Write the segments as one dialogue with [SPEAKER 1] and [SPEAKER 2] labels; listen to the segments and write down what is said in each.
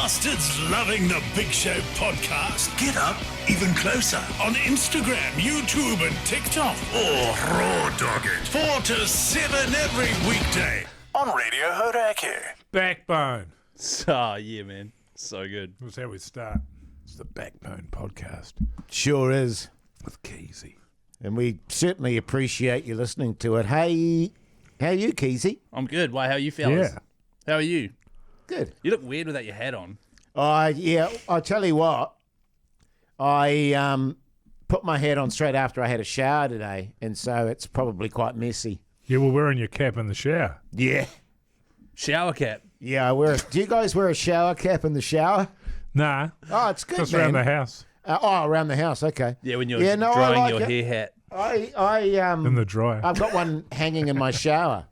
[SPEAKER 1] bastards loving the Big Show podcast? Get up even closer on Instagram, YouTube and TikTok. Or raw dog it. 4 to 7 every weekday on Radio Hauraki.
[SPEAKER 2] Backbone.
[SPEAKER 3] Oh, yeah, man. So good.
[SPEAKER 2] That's how we start. It's the Backbone podcast
[SPEAKER 4] Sure is.
[SPEAKER 2] with Keyzie.
[SPEAKER 4] And we certainly appreciate you listening to it. Hey, how are you, Keyzie?
[SPEAKER 3] I'm good. Why, how are you fellas?
[SPEAKER 2] Yeah.
[SPEAKER 3] How are you?
[SPEAKER 4] Good.
[SPEAKER 3] You look weird without your hat on.
[SPEAKER 4] Yeah, I tell you what, I put my hat on straight after I had a shower today, and so it's probably quite messy.
[SPEAKER 2] You were wearing your cap in the shower.
[SPEAKER 4] Yeah.
[SPEAKER 3] Shower cap.
[SPEAKER 4] Yeah, I wear do you guys wear a shower cap in the shower?
[SPEAKER 2] Nah.
[SPEAKER 4] Oh, it's good,
[SPEAKER 2] Just
[SPEAKER 4] man.
[SPEAKER 2] around the house.
[SPEAKER 4] Around the house, okay.
[SPEAKER 3] Yeah, when you're
[SPEAKER 4] no, I
[SPEAKER 3] drying
[SPEAKER 4] like
[SPEAKER 3] your
[SPEAKER 4] it.
[SPEAKER 3] hair hat.
[SPEAKER 2] In the dryer.
[SPEAKER 4] I've got one hanging in my shower.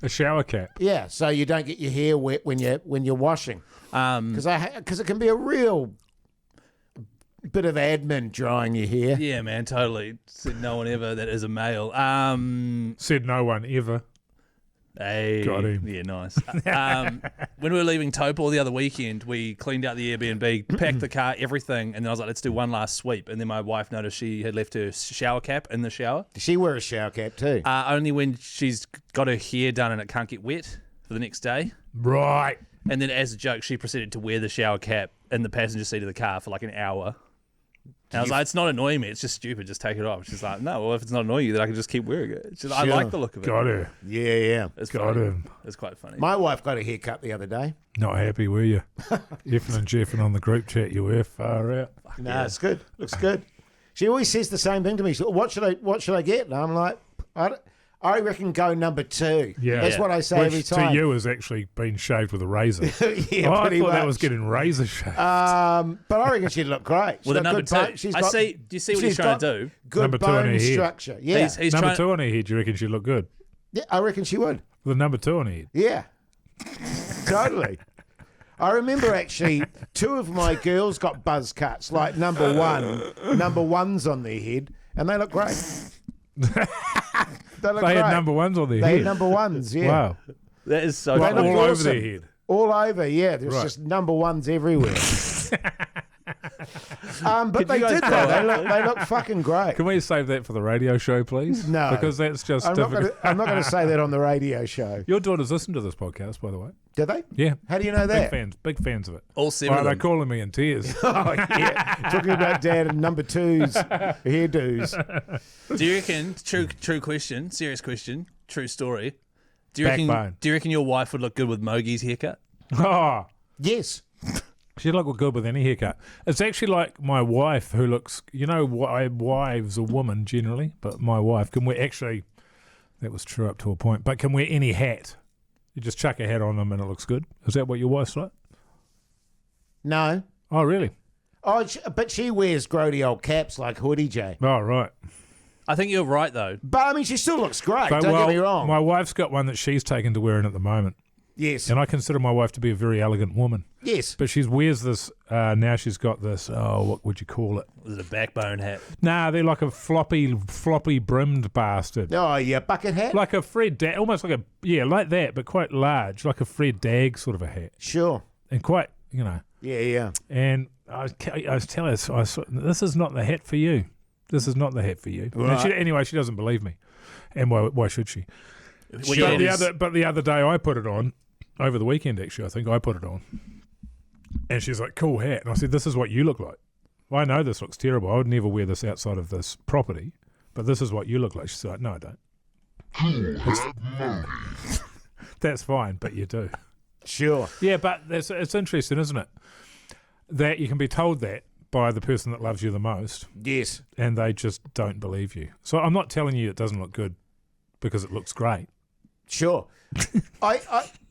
[SPEAKER 2] A shower cap.
[SPEAKER 4] Yeah, so you don't get your hair wet when you're washing. Because it can be a real bit of admin drying your hair.
[SPEAKER 3] Yeah, man, totally. Said no one ever that is a male.
[SPEAKER 2] Said no one ever.
[SPEAKER 3] Hey,
[SPEAKER 2] Got him.
[SPEAKER 3] Yeah, nice. When we were leaving Topol the other weekend, we cleaned out the Airbnb, packed the car, everything, and then I was like, let's do one last sweep. And then my wife noticed she had left her shower cap in the shower.
[SPEAKER 4] Does she wear a shower cap too?
[SPEAKER 3] Only when she's got her hair done and it can't get wet for the next day.
[SPEAKER 2] Right.
[SPEAKER 3] And then as a joke, she proceeded to wear the shower cap in the passenger seat of the car for like an hour. And I was like, it's not annoying me. It's just stupid. Just take it off. She's like, no, well, if it's not annoying you, then I can just keep wearing it. She's like,
[SPEAKER 4] Sure.
[SPEAKER 3] I like the look of it.
[SPEAKER 2] Got her.
[SPEAKER 4] Yeah.
[SPEAKER 3] It's
[SPEAKER 2] Got
[SPEAKER 3] funny.
[SPEAKER 2] him.
[SPEAKER 3] It's quite funny.
[SPEAKER 4] My wife got a haircut the other day.
[SPEAKER 2] Not happy, were you? Effing and jeffing on the group chat, you were far out.
[SPEAKER 4] No, it's good. Looks good. She always says the same thing to me. She's like, what should I get? And I'm like, I reckon go number 2.
[SPEAKER 2] Yeah.
[SPEAKER 4] That's what I say
[SPEAKER 2] Which
[SPEAKER 4] every time.
[SPEAKER 2] to you has actually been shaved with a razor.
[SPEAKER 4] Yeah,
[SPEAKER 2] I
[SPEAKER 4] pretty
[SPEAKER 2] thought that
[SPEAKER 4] much.
[SPEAKER 2] was getting razor shaved.
[SPEAKER 4] But I reckon she'd look great. She's
[SPEAKER 3] Well, the
[SPEAKER 4] got
[SPEAKER 3] number
[SPEAKER 4] good
[SPEAKER 3] 2.
[SPEAKER 4] bone- she's
[SPEAKER 3] I
[SPEAKER 4] got
[SPEAKER 3] see. Do you see what he's
[SPEAKER 4] she's
[SPEAKER 3] trying
[SPEAKER 4] got
[SPEAKER 3] to do?
[SPEAKER 4] Good
[SPEAKER 2] Number 2 on her
[SPEAKER 4] bone
[SPEAKER 2] head.
[SPEAKER 4] structure. Yeah.
[SPEAKER 3] He's
[SPEAKER 2] number
[SPEAKER 3] trying.
[SPEAKER 2] 2 on her head, you reckon she'd look good?
[SPEAKER 4] Yeah, I reckon she would.
[SPEAKER 2] With a number 2 on her head.
[SPEAKER 4] Yeah. Totally. I remember actually 2 of my girls got buzz cuts, like number ones on their head, and they look great. They
[SPEAKER 2] They had number 1s on their
[SPEAKER 4] They
[SPEAKER 2] head.
[SPEAKER 4] had number 1s, yeah.
[SPEAKER 2] Wow.
[SPEAKER 3] That is so
[SPEAKER 2] Like
[SPEAKER 4] They
[SPEAKER 3] funny.
[SPEAKER 4] look
[SPEAKER 2] all over
[SPEAKER 4] awesome.
[SPEAKER 2] their head.
[SPEAKER 4] All over, yeah. There's
[SPEAKER 2] Right.
[SPEAKER 4] just number 1s everywhere. But
[SPEAKER 3] Could
[SPEAKER 4] they
[SPEAKER 3] you guys
[SPEAKER 4] did
[SPEAKER 3] follow
[SPEAKER 4] though. They look fucking great.
[SPEAKER 2] Can we save that for the radio show, please?
[SPEAKER 4] No.
[SPEAKER 2] Because that's just
[SPEAKER 4] I'm not
[SPEAKER 2] difficult.
[SPEAKER 4] going to say that on the radio show.
[SPEAKER 2] Your daughters listen to this podcast, by the way.
[SPEAKER 4] Do they?
[SPEAKER 2] Yeah.
[SPEAKER 4] How do you know
[SPEAKER 2] Big
[SPEAKER 4] that?
[SPEAKER 2] Big fans of it.
[SPEAKER 3] All 7
[SPEAKER 2] Oh,
[SPEAKER 3] of
[SPEAKER 2] they're
[SPEAKER 3] them.
[SPEAKER 2] calling me in tears.
[SPEAKER 4] Oh, yeah. Talking about dad and number 2s, hairdos.
[SPEAKER 3] Do you reckon? True question. Serious question. True story. Do you
[SPEAKER 2] Backbone.
[SPEAKER 3] reckon? Do you reckon your wife would look good with Mogie's haircut?
[SPEAKER 2] Oh,
[SPEAKER 4] Yes.
[SPEAKER 2] she'd look good with any haircut. It's actually like my wife who looks, wives are women generally, but my wife can wear, actually, that was true up to a point, but can wear any hat. You just chuck a hat on them and it looks good. Is that what your wife's like?
[SPEAKER 4] No.
[SPEAKER 2] Oh, really?
[SPEAKER 4] Oh, but she wears grody old caps like Hoodie J.
[SPEAKER 2] Oh, right.
[SPEAKER 3] I think you're right though.
[SPEAKER 4] But I mean, she still looks great.
[SPEAKER 2] But,
[SPEAKER 4] Don't get me wrong.
[SPEAKER 2] my wife's got one that she's taken to wearing at the moment.
[SPEAKER 4] Yes.
[SPEAKER 2] And I consider my wife to be a very elegant woman.
[SPEAKER 4] Yes.
[SPEAKER 2] But she wears this, now she's got this, what would you call it?
[SPEAKER 3] Was it a backbone hat?
[SPEAKER 2] Nah, they're like a floppy brimmed bastard.
[SPEAKER 4] Oh, yeah, bucket hat.
[SPEAKER 2] Like a Fred Dag, almost like like that, but quite large, like a Fred Dag sort of a hat.
[SPEAKER 4] Sure.
[SPEAKER 2] And quite,
[SPEAKER 4] Yeah.
[SPEAKER 2] and I was telling her, this is not the hat for you. This is not the hat for you.
[SPEAKER 4] Right.
[SPEAKER 2] And anyway, she doesn't believe me. And why should she?
[SPEAKER 3] Well, yeah,
[SPEAKER 2] But the other day I put it on, over the weekend actually, I think I put it on. And she's like, cool hat. And I said, this is what you look like. Well, I know this looks terrible. I would never wear this outside of this property, but this is what you look like. She's like, no, I don't. That's fine, but you do.
[SPEAKER 4] Sure.
[SPEAKER 2] Yeah, but it's interesting, isn't it? That you can be told that by the person that loves you the most,
[SPEAKER 4] Yes.
[SPEAKER 2] and they just don't believe you. So I'm not telling you it doesn't look good because it looks great.
[SPEAKER 4] Sure.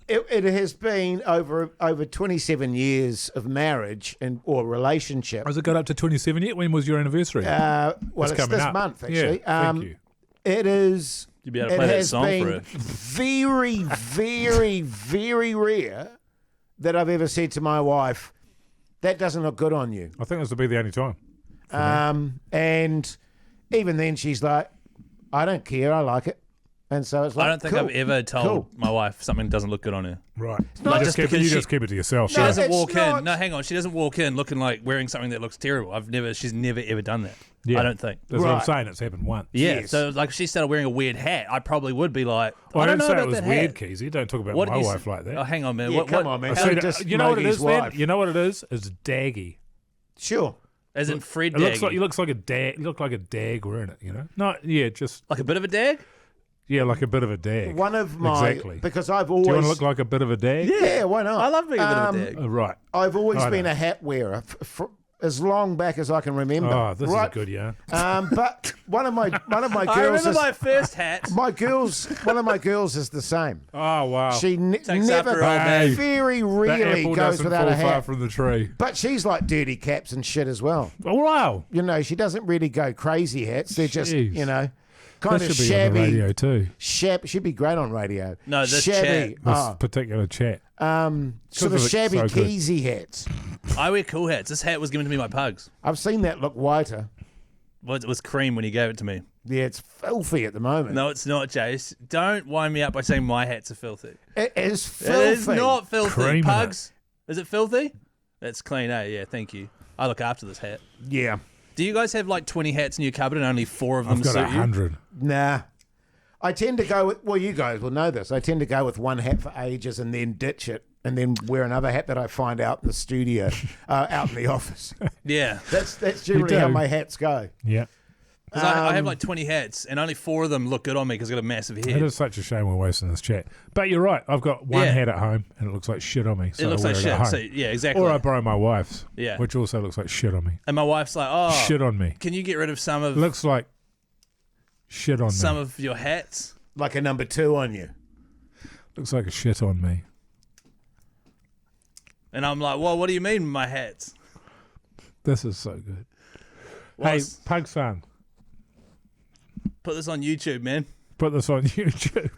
[SPEAKER 4] It has been over 27 years of marriage or relationship.
[SPEAKER 2] Has it got up to 27 yet? When was your anniversary?
[SPEAKER 4] Well, it's
[SPEAKER 2] coming
[SPEAKER 4] this
[SPEAKER 2] up.
[SPEAKER 4] month, actually.
[SPEAKER 2] Yeah, thank you.
[SPEAKER 4] It is.
[SPEAKER 3] You'd be able to
[SPEAKER 4] It
[SPEAKER 3] play that
[SPEAKER 4] has
[SPEAKER 3] song for
[SPEAKER 4] been
[SPEAKER 3] her.
[SPEAKER 4] very, very, very rare that I've ever said to my wife, that doesn't look good on you.
[SPEAKER 2] I think this will be the only time.
[SPEAKER 4] And even then she's like, I don't care, I like it. And so it's like,
[SPEAKER 3] I don't think
[SPEAKER 4] cool,
[SPEAKER 3] I've ever told
[SPEAKER 4] cool.
[SPEAKER 3] my wife something doesn't look good on her.
[SPEAKER 2] Right.
[SPEAKER 4] not
[SPEAKER 2] You
[SPEAKER 3] just
[SPEAKER 2] keep,
[SPEAKER 3] because
[SPEAKER 2] you
[SPEAKER 3] she-
[SPEAKER 2] just keep it to yourself.
[SPEAKER 3] She
[SPEAKER 2] so-
[SPEAKER 3] doesn't
[SPEAKER 4] it's
[SPEAKER 3] walk
[SPEAKER 4] not.
[SPEAKER 3] in. No, hang on. She doesn't walk in looking like wearing something that looks terrible. She's never ever done that.
[SPEAKER 2] Yeah.
[SPEAKER 3] I don't think.
[SPEAKER 2] That's what I'm
[SPEAKER 4] Right.
[SPEAKER 2] saying. It's happened once.
[SPEAKER 3] Yeah.
[SPEAKER 4] Yes.
[SPEAKER 3] So like if she started wearing a weird hat, I probably would be like,
[SPEAKER 2] Well,
[SPEAKER 3] I don't know
[SPEAKER 2] say
[SPEAKER 3] about
[SPEAKER 2] it was
[SPEAKER 3] that
[SPEAKER 2] weird,
[SPEAKER 3] hat.
[SPEAKER 2] Keyzie. Don't talk about
[SPEAKER 3] What
[SPEAKER 2] my
[SPEAKER 3] did you
[SPEAKER 2] wife like that.
[SPEAKER 3] Oh, hang on, man.
[SPEAKER 4] Yeah,
[SPEAKER 3] what,
[SPEAKER 4] come
[SPEAKER 3] what,
[SPEAKER 4] on, man.
[SPEAKER 3] how-
[SPEAKER 4] So
[SPEAKER 2] So,
[SPEAKER 4] just
[SPEAKER 2] you know what it
[SPEAKER 4] Mogi's
[SPEAKER 2] is, man?
[SPEAKER 4] wife.
[SPEAKER 2] You know what it is? It's daggy.
[SPEAKER 4] Sure.
[SPEAKER 3] As in Fred
[SPEAKER 2] It looks
[SPEAKER 3] Daggy.
[SPEAKER 2] like you looks like a dag. You look like a dag wearing it. You know? Not just
[SPEAKER 3] Like a bit of a dag?
[SPEAKER 2] like a bit of a dag.
[SPEAKER 4] One of my
[SPEAKER 2] Exactly.
[SPEAKER 4] because I've
[SPEAKER 2] Do you want
[SPEAKER 4] always
[SPEAKER 2] to look like a bit of a dag?
[SPEAKER 4] yeah, why not?
[SPEAKER 3] I love being a bit of a dag.
[SPEAKER 2] Right.
[SPEAKER 4] I've always
[SPEAKER 2] I
[SPEAKER 4] been
[SPEAKER 2] know.
[SPEAKER 4] a hat wearer as long back as I can remember.
[SPEAKER 2] Oh, this
[SPEAKER 4] right?
[SPEAKER 2] is a good yarn.
[SPEAKER 4] But one of my
[SPEAKER 3] I
[SPEAKER 4] girls
[SPEAKER 3] remember
[SPEAKER 4] is,
[SPEAKER 3] my first hat.
[SPEAKER 4] one of my girls is the same.
[SPEAKER 2] Oh wow.
[SPEAKER 4] She
[SPEAKER 3] Takes
[SPEAKER 4] never
[SPEAKER 3] after her old man.
[SPEAKER 4] very
[SPEAKER 2] that
[SPEAKER 4] rarely
[SPEAKER 2] apple
[SPEAKER 4] goes
[SPEAKER 2] doesn't
[SPEAKER 4] without
[SPEAKER 2] fall
[SPEAKER 4] a
[SPEAKER 2] far
[SPEAKER 4] hat.
[SPEAKER 2] from the tree.
[SPEAKER 4] But she's like dirty caps and shit as well.
[SPEAKER 2] Oh wow.
[SPEAKER 4] You know, she doesn't really go crazy hats. They're just,
[SPEAKER 2] Jeez.
[SPEAKER 4] you know, kind
[SPEAKER 2] That
[SPEAKER 4] of
[SPEAKER 2] should be on the
[SPEAKER 4] shabby.
[SPEAKER 2] radio too.
[SPEAKER 4] She'd be great on radio.
[SPEAKER 3] No, this
[SPEAKER 4] shabby.
[SPEAKER 3] chat.
[SPEAKER 2] This particular chat.
[SPEAKER 4] Sort of
[SPEAKER 2] Because of it,
[SPEAKER 4] shabby
[SPEAKER 2] so good.
[SPEAKER 4] Keyzie hats.
[SPEAKER 3] I wear cool hats. This hat was given to me by Pugs.
[SPEAKER 4] I've seen that look whiter.
[SPEAKER 3] Well, it was cream when he gave it to me.
[SPEAKER 4] Yeah, it's filthy at the moment.
[SPEAKER 3] No, it's not, Jace. Don't wind me up by saying my hats are filthy.
[SPEAKER 4] It is filthy.
[SPEAKER 3] It is not filthy.
[SPEAKER 2] Cream in
[SPEAKER 3] Pugs, is it filthy? That's clean, eh? Yeah, thank you. I look after this hat.
[SPEAKER 4] Yeah.
[SPEAKER 3] Do you guys have like 20 hats in your cupboard and only 4 of them
[SPEAKER 2] I've got
[SPEAKER 3] suit you?
[SPEAKER 2] 100.
[SPEAKER 4] Nah. I tend to go with, well, you guys will know this. I tend to go with one hat for ages and then ditch it and then wear another hat that I find out in the studio, out in the office.
[SPEAKER 3] Yeah.
[SPEAKER 4] That's generally how
[SPEAKER 2] do.
[SPEAKER 4] my hats go.
[SPEAKER 2] Yeah.
[SPEAKER 3] 'Cause I have like 20 hats and only 4 of them look good on me because I've got a massive
[SPEAKER 2] It
[SPEAKER 3] head.
[SPEAKER 2] is such a shame we're wasting this chat. But you're right. I've got one
[SPEAKER 3] Yeah.
[SPEAKER 2] hat at home and it looks like shit on me. So
[SPEAKER 3] It looks
[SPEAKER 2] I
[SPEAKER 3] like
[SPEAKER 2] wear
[SPEAKER 3] shit.
[SPEAKER 2] At home.
[SPEAKER 3] So, yeah, exactly.
[SPEAKER 2] Or I borrow my wife's,
[SPEAKER 3] Yeah.
[SPEAKER 2] which also looks like shit on me.
[SPEAKER 3] And my wife's like, oh,
[SPEAKER 2] Shit on me.
[SPEAKER 3] can you get rid of some of
[SPEAKER 2] Looks like shit on
[SPEAKER 3] some
[SPEAKER 2] me.
[SPEAKER 3] of your hats?
[SPEAKER 4] Like a number 2 on you.
[SPEAKER 2] Looks like a shit on me.
[SPEAKER 3] And I'm like, well, what do you mean my hats?
[SPEAKER 2] This is so good.
[SPEAKER 3] Well,
[SPEAKER 2] Hey, Pug son,
[SPEAKER 3] put this on YouTube, man.
[SPEAKER 2] put this on YouTube.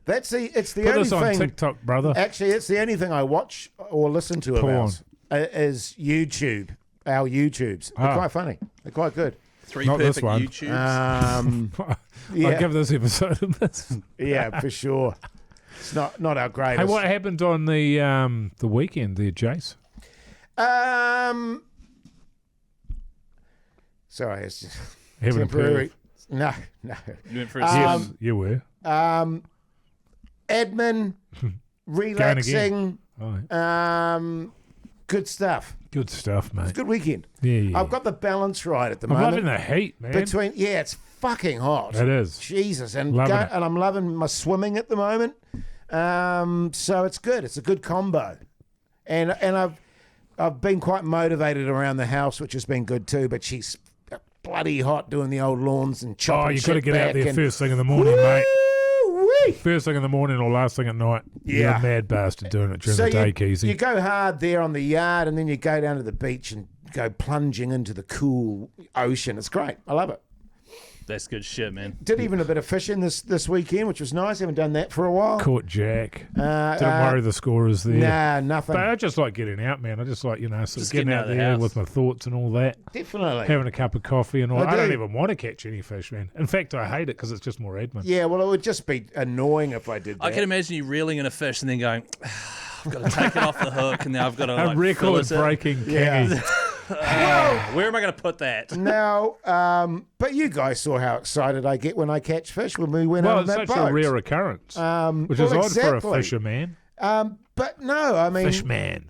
[SPEAKER 4] It's the
[SPEAKER 2] Put
[SPEAKER 4] only
[SPEAKER 2] this on
[SPEAKER 4] thing.
[SPEAKER 2] TikTok, brother.
[SPEAKER 4] Actually, it's the only thing I watch or listen to of
[SPEAKER 2] Porn.
[SPEAKER 4] ours is YouTube. Our YouTubes. They're
[SPEAKER 2] Ah.
[SPEAKER 4] quite funny. They're quite good.
[SPEAKER 3] 3
[SPEAKER 2] Not this
[SPEAKER 3] perfect
[SPEAKER 2] one.
[SPEAKER 3] YouTubes.
[SPEAKER 2] I'll
[SPEAKER 4] Yeah,
[SPEAKER 2] give this episode a miss.
[SPEAKER 4] yeah, for sure. It's not our greatest.
[SPEAKER 2] Hey, what happened on the weekend there, Jace?
[SPEAKER 4] Sorry, it's just
[SPEAKER 2] Having a
[SPEAKER 4] temporary.
[SPEAKER 2] period.
[SPEAKER 4] No.
[SPEAKER 3] You went for a
[SPEAKER 2] Yes, you were.
[SPEAKER 4] Admin, relaxing,
[SPEAKER 2] All right.
[SPEAKER 4] good stuff.
[SPEAKER 2] Good stuff, mate.
[SPEAKER 4] Good weekend.
[SPEAKER 2] Yeah.
[SPEAKER 4] I've got the balance right at the
[SPEAKER 2] I'm
[SPEAKER 4] moment.
[SPEAKER 2] loving the heat, man.
[SPEAKER 4] Between it's fucking hot.
[SPEAKER 2] It is.
[SPEAKER 4] Jesus, and
[SPEAKER 2] Loving it.
[SPEAKER 4] and I'm loving my swimming at the moment. So it's good. It's a good combo, and I've been quite motivated around the house, which has been good too. But she's bloody hot doing the old lawns and chopping.
[SPEAKER 2] Oh, you got to
[SPEAKER 4] shit
[SPEAKER 2] get out
[SPEAKER 4] back
[SPEAKER 2] there
[SPEAKER 4] and,
[SPEAKER 2] first thing in the morning, mate.
[SPEAKER 4] Woo-wee.
[SPEAKER 2] First thing in the morning or last thing at night. You're
[SPEAKER 4] Yeah.
[SPEAKER 2] a mad bastard doing it during
[SPEAKER 4] So
[SPEAKER 2] the day,
[SPEAKER 4] you
[SPEAKER 2] Keyzie.
[SPEAKER 4] go hard there on the yard, and then you go down to the beach and go plunging into the cool ocean. It's great. I love it.
[SPEAKER 3] That's good shit, man.
[SPEAKER 4] Did even a bit of fishing this weekend, which was nice. Haven't done that for a while.
[SPEAKER 2] Caught Jack.
[SPEAKER 4] Uh,
[SPEAKER 2] Didn't worry the scorers there.
[SPEAKER 4] Nah, nothing.
[SPEAKER 2] But I just like getting out, man. I just like, sort of
[SPEAKER 3] Just
[SPEAKER 2] getting
[SPEAKER 3] getting
[SPEAKER 2] out
[SPEAKER 3] out of the
[SPEAKER 2] there
[SPEAKER 3] house.
[SPEAKER 2] with my thoughts and all that.
[SPEAKER 4] Definitely.
[SPEAKER 2] Having a cup of coffee and all.
[SPEAKER 4] I
[SPEAKER 2] I don't
[SPEAKER 4] do.
[SPEAKER 2] even want to catch any fish, man. In fact, I hate it because it's just more admin.
[SPEAKER 4] Yeah, well, it would just be annoying if I did that.
[SPEAKER 3] I can imagine you reeling in a fish and then going, I've got to take it off the hook and now I've got to
[SPEAKER 2] A
[SPEAKER 3] like fill it.
[SPEAKER 2] record-breaking
[SPEAKER 4] Yeah.
[SPEAKER 2] kangy.
[SPEAKER 3] Where am I going to put that?
[SPEAKER 4] Now, but you guys saw how excited I get when I catch fish when we went
[SPEAKER 2] Well,
[SPEAKER 4] on
[SPEAKER 2] it's
[SPEAKER 4] that
[SPEAKER 2] such
[SPEAKER 4] boat.
[SPEAKER 2] a rare occurrence, which
[SPEAKER 4] well,
[SPEAKER 2] is odd for
[SPEAKER 4] exactly.
[SPEAKER 2] a fisherman.
[SPEAKER 4] But no, I mean,
[SPEAKER 2] Fishman.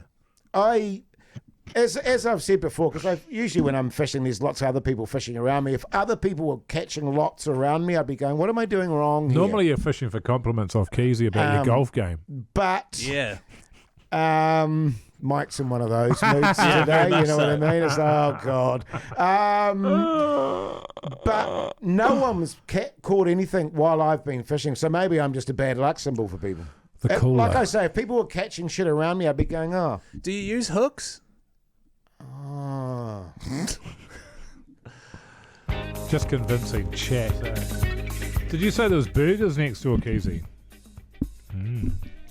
[SPEAKER 4] as I've said before, because usually when I'm fishing, there's lots of other people fishing around me. If other people were catching lots around me, I'd be going, "What am I doing wrong here?"
[SPEAKER 2] Normally you're fishing for compliments off Keyzie about your golf game.
[SPEAKER 4] but
[SPEAKER 3] Yeah.
[SPEAKER 4] Mike's in one of those moods
[SPEAKER 3] Yeah,
[SPEAKER 4] today.
[SPEAKER 3] very
[SPEAKER 4] You
[SPEAKER 3] much
[SPEAKER 4] know what I
[SPEAKER 3] so.
[SPEAKER 4] mean? It's oh god. But no one's caught anything while I've been fishing, so maybe I'm just a bad luck symbol for people.
[SPEAKER 2] The cooler.
[SPEAKER 4] Like I say, if people were catching shit around me, I'd be going, "Oh,
[SPEAKER 3] Do you use hooks?
[SPEAKER 4] oh."
[SPEAKER 2] Just convincing chat. Did you say there was burgers next door, Keyzie?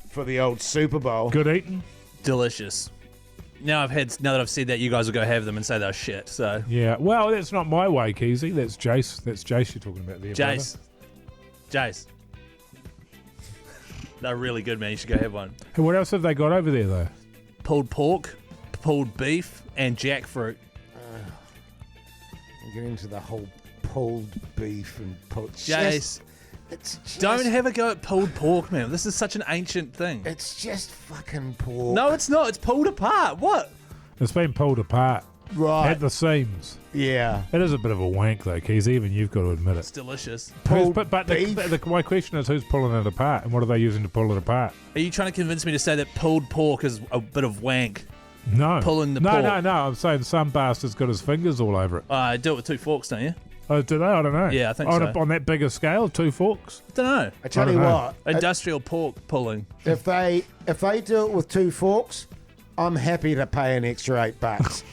[SPEAKER 4] For the old Super Bowl."
[SPEAKER 2] Good eating?
[SPEAKER 3] Delicious. Now that I've said that, you guys will go have them and say they're shit. So,
[SPEAKER 2] Yeah. Well, that's not my way, Keyzie. That's Jace. That's Jace you're talking about there,
[SPEAKER 3] Jace, Jace. They're really good, man. You should go have one.
[SPEAKER 2] Hey, what else have they got over there, though?
[SPEAKER 3] Pulled pork, pulled beef, and jackfruit.
[SPEAKER 4] Get into the whole pulled beef and pulled...
[SPEAKER 3] Jace,
[SPEAKER 4] It's just...
[SPEAKER 3] don't have a go at pulled pork, man. This is such an ancient thing.
[SPEAKER 4] It's just fucking pork.
[SPEAKER 3] No, it's not. It's pulled apart. What?
[SPEAKER 2] It's been pulled apart
[SPEAKER 4] Right.
[SPEAKER 2] at the seams.
[SPEAKER 4] Yeah.
[SPEAKER 2] It is a bit of a wank, though, Keys. Even you've got to admit
[SPEAKER 3] It's
[SPEAKER 2] it.
[SPEAKER 3] delicious.
[SPEAKER 4] Pulled
[SPEAKER 2] But my question is, who's pulling it apart, and what are they using to pull it apart?
[SPEAKER 3] Are you trying to convince me to say that pulled pork is a bit of wank?
[SPEAKER 2] No.
[SPEAKER 3] Pulling the
[SPEAKER 2] no,
[SPEAKER 3] pork.
[SPEAKER 2] No. I'm saying some bastard's got his fingers all over it.
[SPEAKER 3] I do it with 2 forks, don't you?
[SPEAKER 2] Oh, do they? I don't know.
[SPEAKER 3] Yeah, I think
[SPEAKER 2] on
[SPEAKER 3] so.
[SPEAKER 2] On that bigger scale, 2 forks.
[SPEAKER 3] Don't know.
[SPEAKER 4] I tell
[SPEAKER 2] I
[SPEAKER 4] you
[SPEAKER 2] don't know.
[SPEAKER 4] what.
[SPEAKER 3] Industrial pork pulling.
[SPEAKER 4] If they do it with 2 forks, I'm happy to pay an extra $8.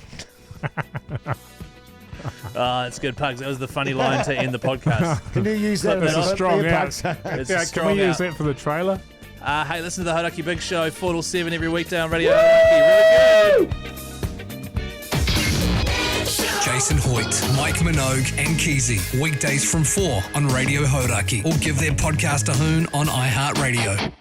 [SPEAKER 3] It's good, Pugs. That was the funny line to end the podcast.
[SPEAKER 4] Can you use that?
[SPEAKER 3] That's
[SPEAKER 2] a strong out.
[SPEAKER 3] It's
[SPEAKER 2] Yeah,
[SPEAKER 3] a
[SPEAKER 2] can
[SPEAKER 3] strong
[SPEAKER 2] we use
[SPEAKER 3] out.
[SPEAKER 2] that for the trailer?
[SPEAKER 3] Hey, listen to the Hauraki Big Show, 4 till 7 every weekday on Radio Hauraki. Really good.
[SPEAKER 5] Jason Hoyte, Mike Minogue, and Keyzie. Weekdays from 4 on Radio Hauraki. Or give their podcast a hoon on iHeartRadio.